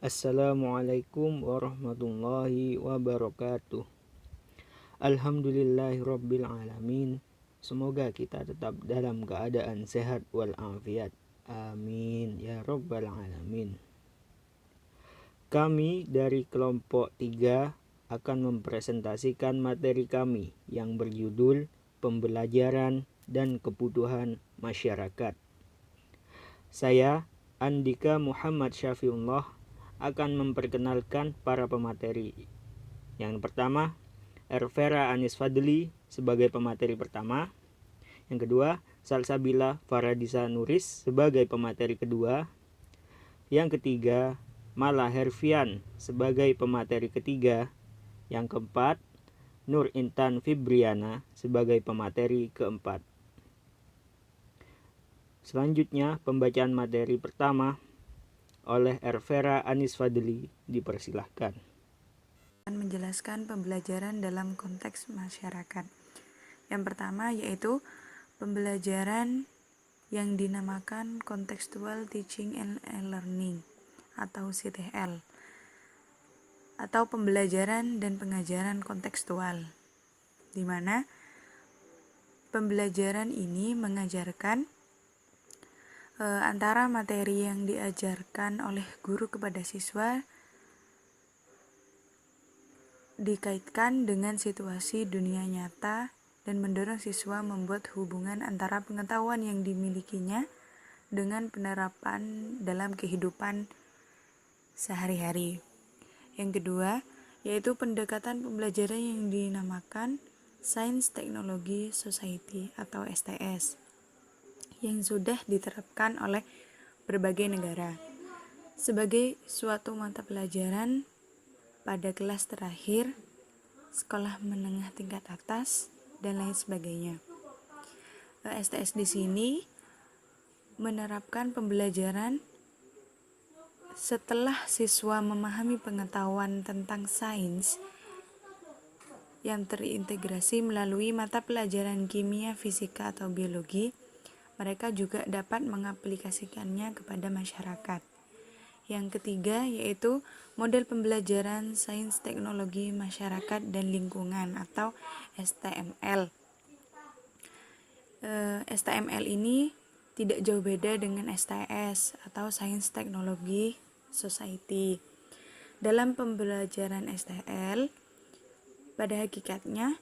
Assalamualaikum warahmatullahi wabarakatuh. Alhamdulillahirabbil alamin. Semoga kita tetap dalam keadaan sehat walafiat. Amin ya rabbal alamin. Kami dari kelompok 3 akan mempresentasikan materi kami yang berjudul Pembelajaran dan Kebutuhan Masyarakat. Saya, Andika Muhammad Syafiullah, akan memperkenalkan para pemateri. Yang pertama, Ervera Anis Fadli sebagai pemateri pertama. Yang kedua, Salsabila Faradisa Nuris sebagai pemateri kedua. Yang ketiga, Mala Herfian sebagai pemateri ketiga. Yang keempat, Nur Intan Fibriana sebagai pemateri keempat. Selanjutnya, pembacaan materi pertama oleh Ervera Anis Fadli dipersilahkan. Menjelaskan pembelajaran dalam konteks masyarakat. Yang pertama yaitu pembelajaran yang dinamakan Contextual Teaching and Learning atau CTL, atau pembelajaran dan pengajaran kontekstual, di mana pembelajaran ini mengajarkan antara materi yang diajarkan oleh guru kepada siswa dikaitkan dengan situasi dunia nyata dan mendorong siswa membuat hubungan antara pengetahuan yang dimilikinya dengan penerapan dalam kehidupan sehari-hari. Yang kedua, yaitu pendekatan pembelajaran yang dinamakan Science Technology Society atau STS, yang sudah diterapkan oleh berbagai negara sebagai suatu mata pelajaran pada kelas terakhir, sekolah menengah tingkat atas, dan lain sebagainya. STS di sini menerapkan pembelajaran setelah siswa memahami pengetahuan tentang sains yang terintegrasi melalui mata pelajaran kimia, fisika, atau biologi, mereka juga dapat mengaplikasikannya kepada masyarakat. Yang ketiga yaitu model pembelajaran sains teknologi masyarakat dan lingkungan atau STML. STML ini tidak jauh beda dengan STS atau Science Technology Society. Dalam pembelajaran STL, pada hakikatnya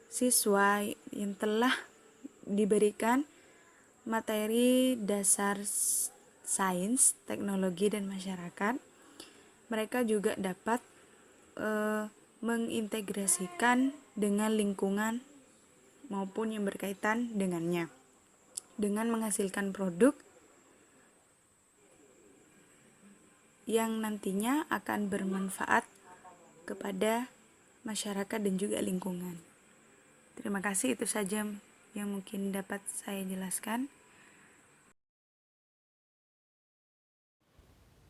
siswa yang telah diberikan materi dasar sains, teknologi, dan masyarakat, mereka juga dapat mengintegrasikan dengan lingkungan maupun yang berkaitan dengannya, dengan menghasilkan produk yang nantinya akan bermanfaat kepada masyarakat dan juga lingkungan. Terima kasih, itu saja yang mungkin dapat saya jelaskan.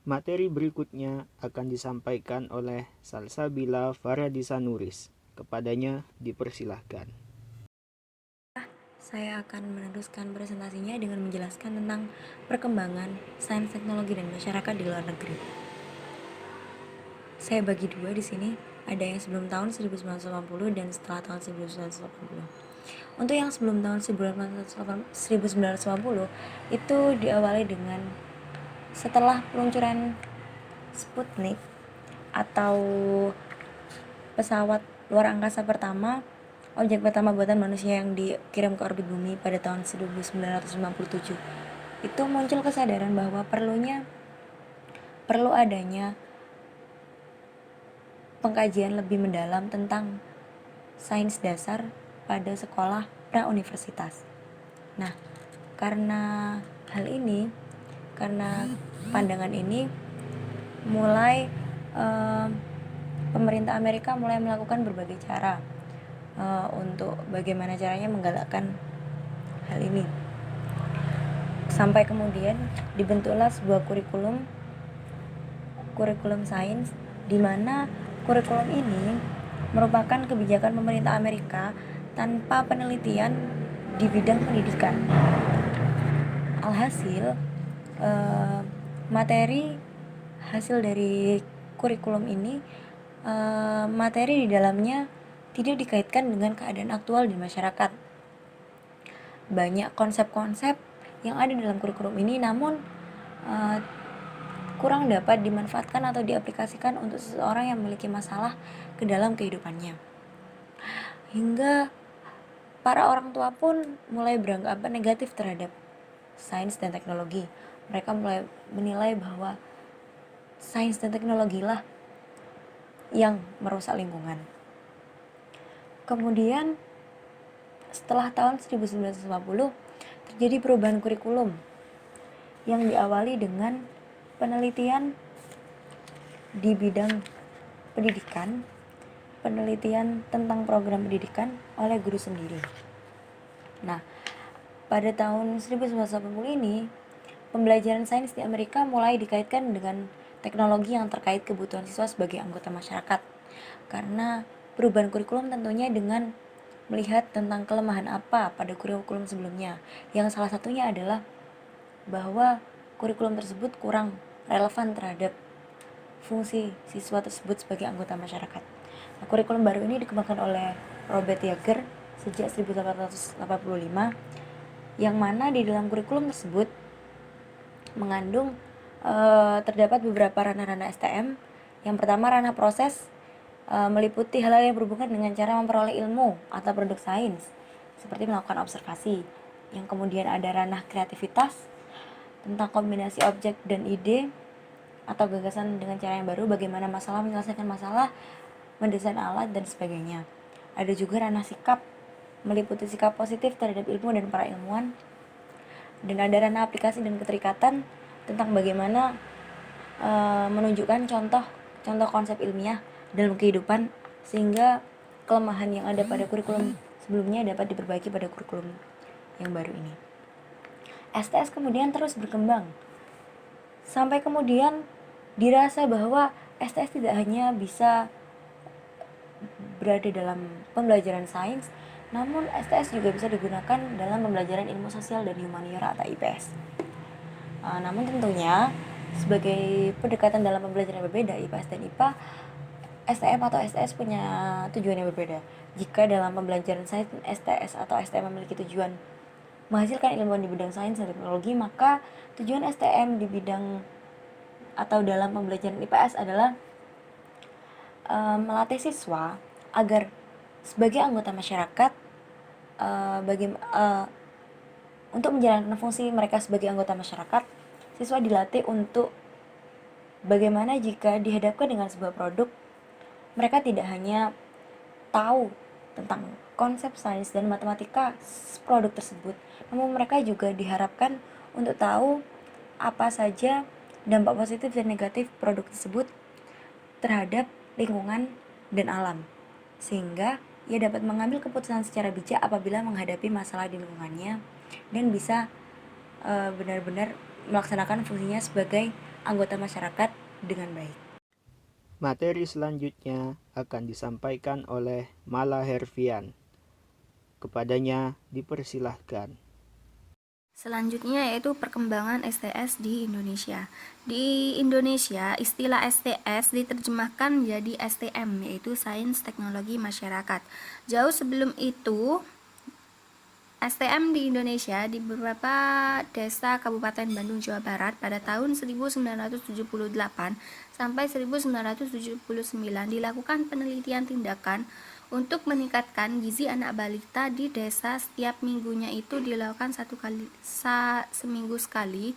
Materi berikutnya akan disampaikan oleh Salsabila Faradisa Nuris. Kepadanya dipersilahkan. Saya akan meneruskan presentasinya dengan menjelaskan tentang perkembangan sains, teknologi, dan masyarakat di luar negeri. Saya bagi dua di sini, ada yang sebelum tahun 1980 dan setelah tahun 1980. Untuk yang sebelum tahun 1980 itu diawali dengan setelah peluncuran Sputnik atau pesawat luar angkasa pertama, objek pertama buatan manusia yang dikirim ke orbit bumi pada tahun 1957, itu muncul kesadaran bahwa perlu adanya pengkajian lebih mendalam tentang sains dasar pada sekolah pra-universitas. Nah, karena pandangan ini mulai pemerintah Amerika mulai melakukan berbagai cara untuk bagaimana caranya menggalakkan hal ini, sampai kemudian dibentuklah sebuah kurikulum sains, di mana kurikulum ini merupakan kebijakan pemerintah Amerika tanpa penelitian di bidang pendidikan. Alhasil materi hasil dari kurikulum ini, materi di dalamnya tidak dikaitkan dengan keadaan aktual di masyarakat. Banyak konsep-konsep yang ada dalam kurikulum ini namun kurang dapat dimanfaatkan atau diaplikasikan untuk seseorang yang memiliki masalah ke dalam kehidupannya. Hingga para orang tua pun mulai beranggapan negatif terhadap sains dan teknologi. Mereka mulai menilai bahwa sains dan teknologi lah yang merusak lingkungan. Kemudian setelah tahun 1950 terjadi perubahan kurikulum yang diawali dengan penelitian di bidang pendidikan, penelitian tentang program pendidikan oleh guru sendiri. Nah, pada tahun 1980 ini, pembelajaran sains di Amerika mulai dikaitkan dengan teknologi yang terkait kebutuhan siswa sebagai anggota masyarakat. Karena perubahan kurikulum tentunya dengan melihat tentang kelemahan apa pada kurikulum sebelumnya. Yang salah satunya adalah bahwa kurikulum tersebut kurang relevan terhadap fungsi siswa tersebut sebagai anggota masyarakat. Nah, kurikulum baru ini dikembangkan oleh Robert Yeager sejak 1885, yang mana di dalam kurikulum tersebut mengandung terdapat beberapa ranah-ranah STM. Yang pertama, ranah proses, meliputi hal-hal yang berhubungan dengan cara memperoleh ilmu atau produk sains, seperti melakukan observasi. Yang kemudian ada ranah kreativitas, tentang kombinasi objek dan ide atau gagasan dengan cara yang baru, bagaimana masalah menyelesaikan masalah, mendesain alat, dan sebagainya. Ada juga ranah sikap, meliputi sikap positif terhadap ilmu dan para ilmuwan. Dan ada ranah aplikasi dan keterikatan, tentang bagaimana menunjukkan contoh konsep ilmiah dalam kehidupan, sehingga kelemahan yang ada pada kurikulum sebelumnya dapat diperbaiki pada kurikulum yang baru ini. STS kemudian terus berkembang sampai kemudian dirasa bahwa STS tidak hanya bisa berada dalam pembelajaran sains, namun STS juga bisa digunakan dalam pembelajaran ilmu sosial dan humaniora atau IPS. Namun tentunya sebagai pendekatan dalam pembelajaran yang berbeda, IPS dan IPA, STM atau STS punya tujuan yang berbeda. Jika dalam pembelajaran sains STS atau STM memiliki tujuan menghasilkan ilmuwan di bidang sains dan teknologi, maka tujuan STM di bidang atau dalam pembelajaran IPS adalah melatih siswa agar sebagai anggota masyarakat, untuk menjalankan fungsi mereka sebagai anggota masyarakat, siswa dilatih untuk bagaimana jika dihadapkan dengan sebuah produk, mereka tidak hanya tahu tentang konsep sains dan matematika produk tersebut, namun mereka juga diharapkan untuk tahu apa saja dampak positif dan negatif produk tersebut terhadap lingkungan dan alam, sehingga ia dapat mengambil keputusan secara bijak apabila menghadapi masalah di lingkungannya dan bisa benar-benar melaksanakan fungsinya sebagai anggota masyarakat dengan baik. Materi selanjutnya akan disampaikan oleh Mala Herfian. Kepadanya dipersilahkan. Selanjutnya yaitu perkembangan STS di Indonesia. Di Indonesia, istilah STS diterjemahkan menjadi STM, yaitu Sains Teknologi Masyarakat. Jauh sebelum itu, STM di Indonesia di beberapa desa Kabupaten Bandung, Jawa Barat pada tahun 1978 sampai 1979 dilakukan penelitian tindakan untuk meningkatkan gizi anak balita di desa. Setiap minggunya itu dilakukan seminggu sekali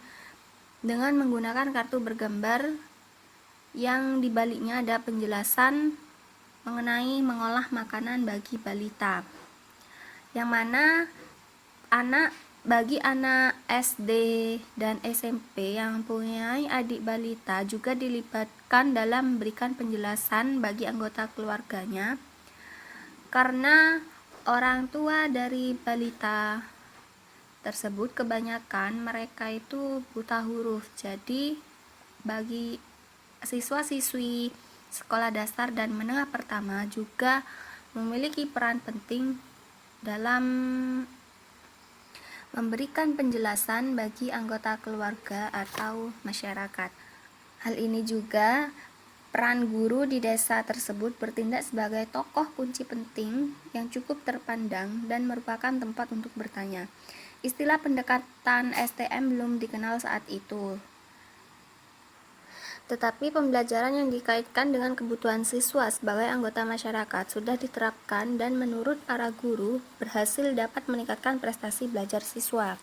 dengan menggunakan kartu bergambar yang dibaliknya ada penjelasan mengenai mengolah makanan bagi balita, yang mana bagi anak SD dan SMP yang mempunyai adik balita juga dilibatkan dalam memberikan penjelasan bagi anggota keluarganya, karena orang tua dari balita tersebut kebanyakan mereka itu buta huruf. Jadi bagi siswa-siswi sekolah dasar dan menengah pertama juga memiliki peran penting dalam memberikan penjelasan bagi anggota keluarga atau masyarakat. Hal ini juga peran guru di desa tersebut bertindak sebagai tokoh kunci penting yang cukup terpandang dan merupakan tempat untuk bertanya. Istilah pendekatan STM belum dikenal saat itu, tetapi pembelajaran yang dikaitkan dengan kebutuhan siswa sebagai anggota masyarakat sudah diterapkan dan menurut para guru berhasil dapat meningkatkan prestasi belajar siswa.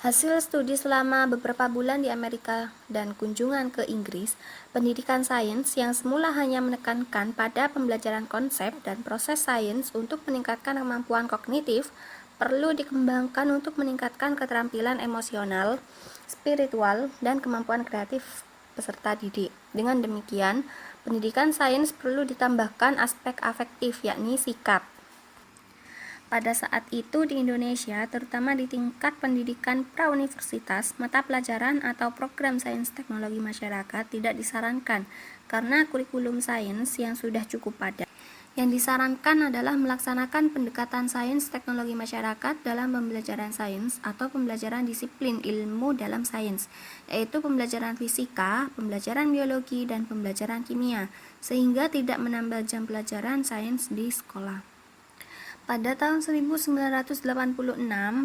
Hasil studi selama beberapa bulan di Amerika dan kunjungan ke Inggris, pendidikan sains yang semula hanya menekankan pada pembelajaran konsep dan proses sains untuk meningkatkan kemampuan kognitif, perlu dikembangkan untuk meningkatkan keterampilan emosional, spiritual, dan kemampuan kreatif peserta didik. Dengan demikian, pendidikan sains perlu ditambahkan aspek afektif, yakni sikap. Pada saat itu di Indonesia, terutama di tingkat pendidikan prauniversitas, mata pelajaran atau program sains teknologi masyarakat tidak disarankan karena kurikulum sains yang sudah cukup padat. Yang disarankan adalah melaksanakan pendekatan sains teknologi masyarakat dalam pembelajaran sains atau pembelajaran disiplin ilmu dalam sains, yaitu pembelajaran fisika, pembelajaran biologi, dan pembelajaran kimia, sehingga tidak menambah jam pelajaran sains di sekolah. Pada tahun 1986,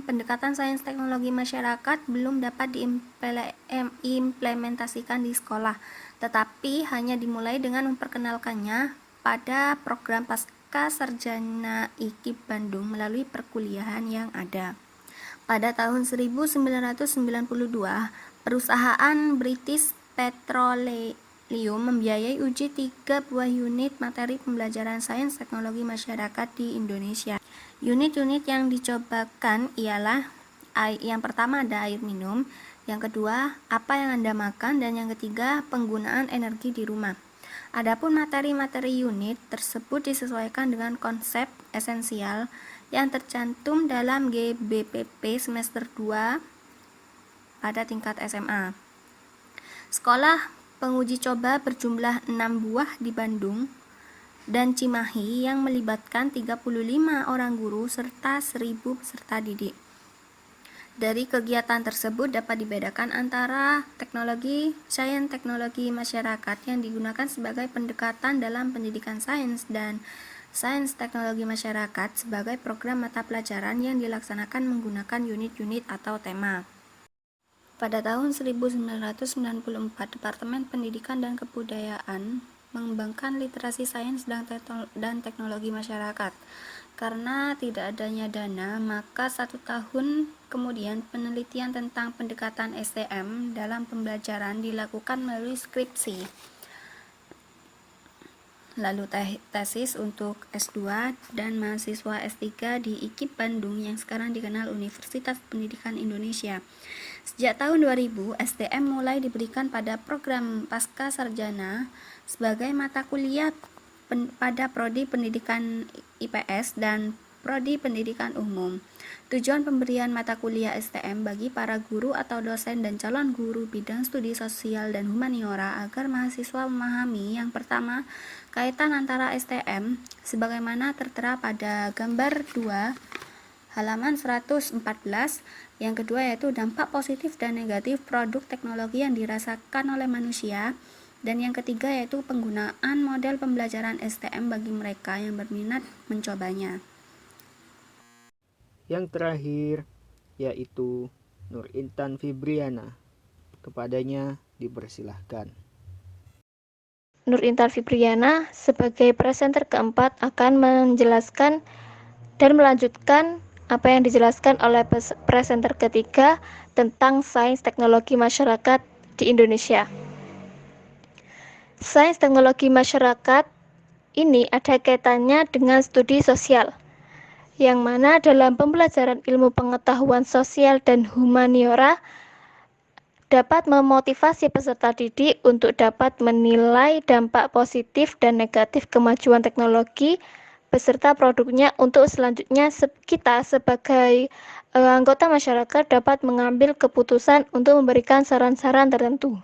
pendekatan sains teknologi masyarakat belum dapat diimplementasikan di sekolah, tetapi hanya dimulai dengan memperkenalkannya pada program pasca sarjana IKIP Bandung melalui perkuliahan yang ada. Pada tahun 1992, perusahaan British Petroleum membiayai uji 3 buah unit materi pembelajaran sains teknologi masyarakat di Indonesia. Unit-unit yang dicobakan ialah yang pertama ada air minum, yang kedua apa yang Anda makan, dan yang ketiga penggunaan energi di rumah. Adapun materi-materi unit tersebut disesuaikan dengan konsep esensial yang tercantum dalam GBPP semester 2 pada tingkat SMA. Sekolah penguji coba berjumlah 6 buah di Bandung dan Cimahi yang melibatkan 35 orang guru serta 1.000 peserta didik. Dari kegiatan tersebut dapat dibedakan antara teknologi sains teknologi masyarakat yang digunakan sebagai pendekatan dalam pendidikan sains dan sains teknologi masyarakat sebagai program mata pelajaran yang dilaksanakan menggunakan unit-unit atau tema. Pada tahun 1994, Departemen Pendidikan dan Kebudayaan mengembangkan literasi sains dan teknologi masyarakat. Karena tidak adanya dana, maka 1 tahun kemudian penelitian tentang pendekatan STM dalam pembelajaran dilakukan melalui skripsi, lalu tesis untuk S2 dan mahasiswa S3 di IKIP Bandung yang sekarang dikenal Universitas Pendidikan Indonesia. Sejak tahun 2000, STM mulai diberikan pada program pasca sarjana sebagai mata kuliah pada prodi pendidikan IPS dan prodi pendidikan umum. Tujuan pemberian mata kuliah STM bagi para guru atau dosen dan calon guru bidang studi sosial dan humaniora agar mahasiswa memahami yang pertama, kaitan antara STM sebagaimana tertera pada gambar 2 halaman 114, yang kedua yaitu dampak positif dan negatif produk teknologi yang dirasakan oleh manusia, dan yang ketiga yaitu penggunaan model pembelajaran STM bagi mereka yang berminat mencobanya. Yang terakhir yaitu Nur Intan Fibriana. Kepadanya dipersilahkan. Nur Intan Fibriana sebagai presenter keempat akan menjelaskan dan melanjutkan apa yang dijelaskan oleh presenter ketiga tentang sains teknologi masyarakat di Indonesia. Sains teknologi masyarakat ini ada kaitannya dengan studi sosial, yang mana dalam pembelajaran ilmu pengetahuan sosial dan humaniora dapat memotivasi peserta didik untuk dapat menilai dampak positif dan negatif kemajuan teknologi beserta produknya untuk selanjutnya kita sebagai anggota masyarakat dapat mengambil keputusan untuk memberikan saran-saran tertentu.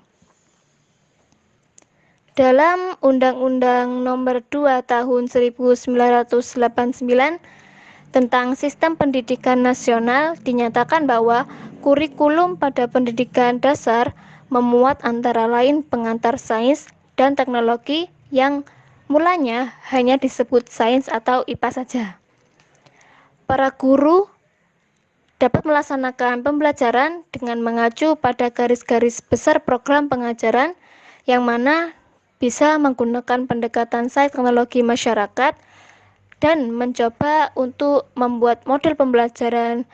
Dalam Undang-Undang Nomor 2 Tahun 1989 tentang Sistem Pendidikan Nasional dinyatakan bahwa kurikulum pada pendidikan dasar memuat antara lain pengantar sains dan teknologi yang mulanya hanya disebut sains atau IPA saja. Para guru dapat melaksanakan pembelajaran dengan mengacu pada garis-garis besar program pengajaran yang mana bisa menggunakan pendekatan sains teknologi masyarakat dan mencoba untuk membuat model pembelajaran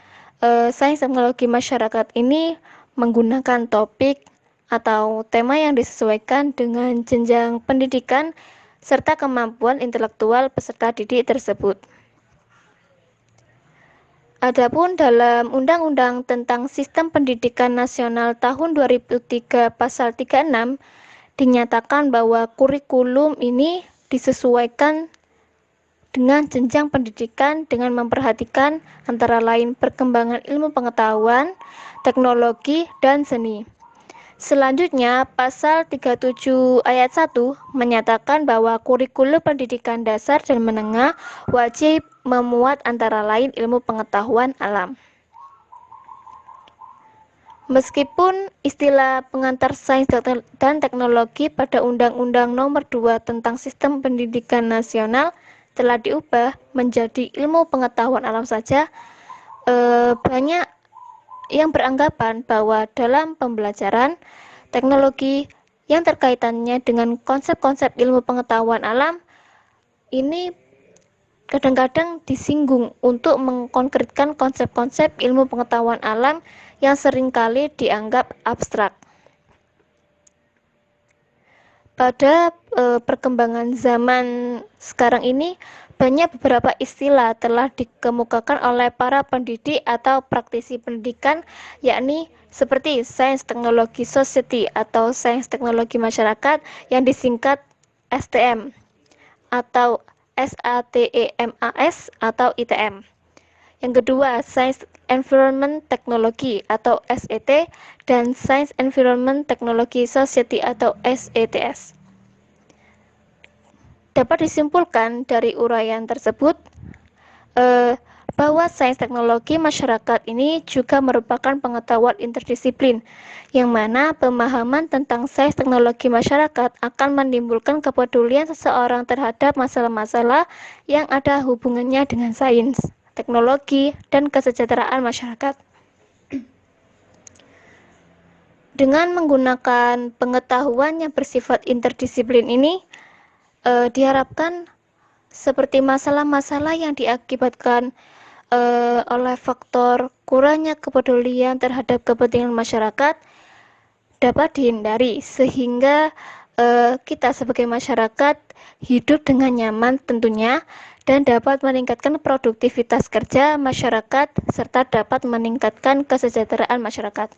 sains teknologi masyarakat ini menggunakan topik atau tema yang disesuaikan dengan jenjang pendidikan serta kemampuan intelektual peserta didik tersebut. Adapun dalam Undang-Undang tentang Sistem Pendidikan Nasional tahun 2003 pasal 36 dinyatakan bahwa kurikulum ini disesuaikan dengan jenjang pendidikan dengan memperhatikan antara lain perkembangan ilmu pengetahuan, teknologi, dan seni. Selanjutnya, pasal 37 ayat 1 menyatakan bahwa kurikulum pendidikan dasar dan menengah wajib memuat antara lain ilmu pengetahuan alam. Meskipun istilah pengantar sains dan teknologi pada Undang-Undang Nomor 2 tentang Sistem Pendidikan Nasional telah diubah menjadi ilmu pengetahuan alam saja, banyak yang beranggapan bahwa dalam pembelajaran teknologi yang terkaitannya dengan konsep-konsep ilmu pengetahuan alam ini kadang-kadang disinggung untuk mengkonkretkan konsep-konsep ilmu pengetahuan alam yang seringkali dianggap abstrak. Pada perkembangan zaman sekarang ini, banyak beberapa istilah telah dikemukakan oleh para pendidik atau praktisi pendidikan, yakni seperti Sains Teknologi Society atau Sains Teknologi Masyarakat yang disingkat STM, atau SATEMAS atau ITM. Yang kedua, Science Environment Technology atau SET, dan Science Environment Technology Society atau SETS. Dapat disimpulkan dari uraian tersebut bahwa sains teknologi masyarakat ini juga merupakan pengetahuan interdisiplin, yang mana pemahaman tentang sains teknologi masyarakat akan menimbulkan kepedulian seseorang terhadap masalah-masalah yang ada hubungannya dengan sains, teknologi, dan kesejahteraan masyarakat. Dengan menggunakan pengetahuan yang bersifat interdisiplin ini, diharapkan seperti masalah-masalah yang diakibatkan oleh faktor kurangnya kepedulian terhadap kepentingan masyarakat dapat dihindari, sehingga kita sebagai masyarakat hidup dengan nyaman tentunya, dan dapat meningkatkan produktivitas kerja masyarakat serta dapat meningkatkan kesejahteraan masyarakat.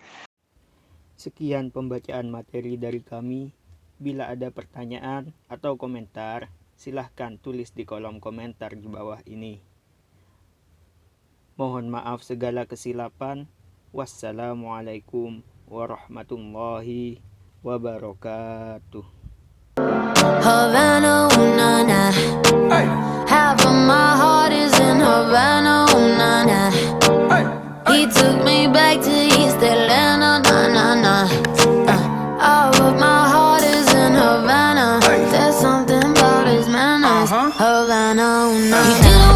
Sekian pembacaan materi dari kami. Bila ada pertanyaan atau komentar, silahkan tulis di kolom komentar di bawah ini. Mohon maaf segala kesilapan. Wassalamualaikum warahmatullahi wabarakatuh. Havana, ooh, na, na. Half of my heart is in Havana, ooh, na, na. He took me back to East Atlanta, na, na, na. All of my heart is in Havana. There's something about his manners. Havana, ooh, na, na.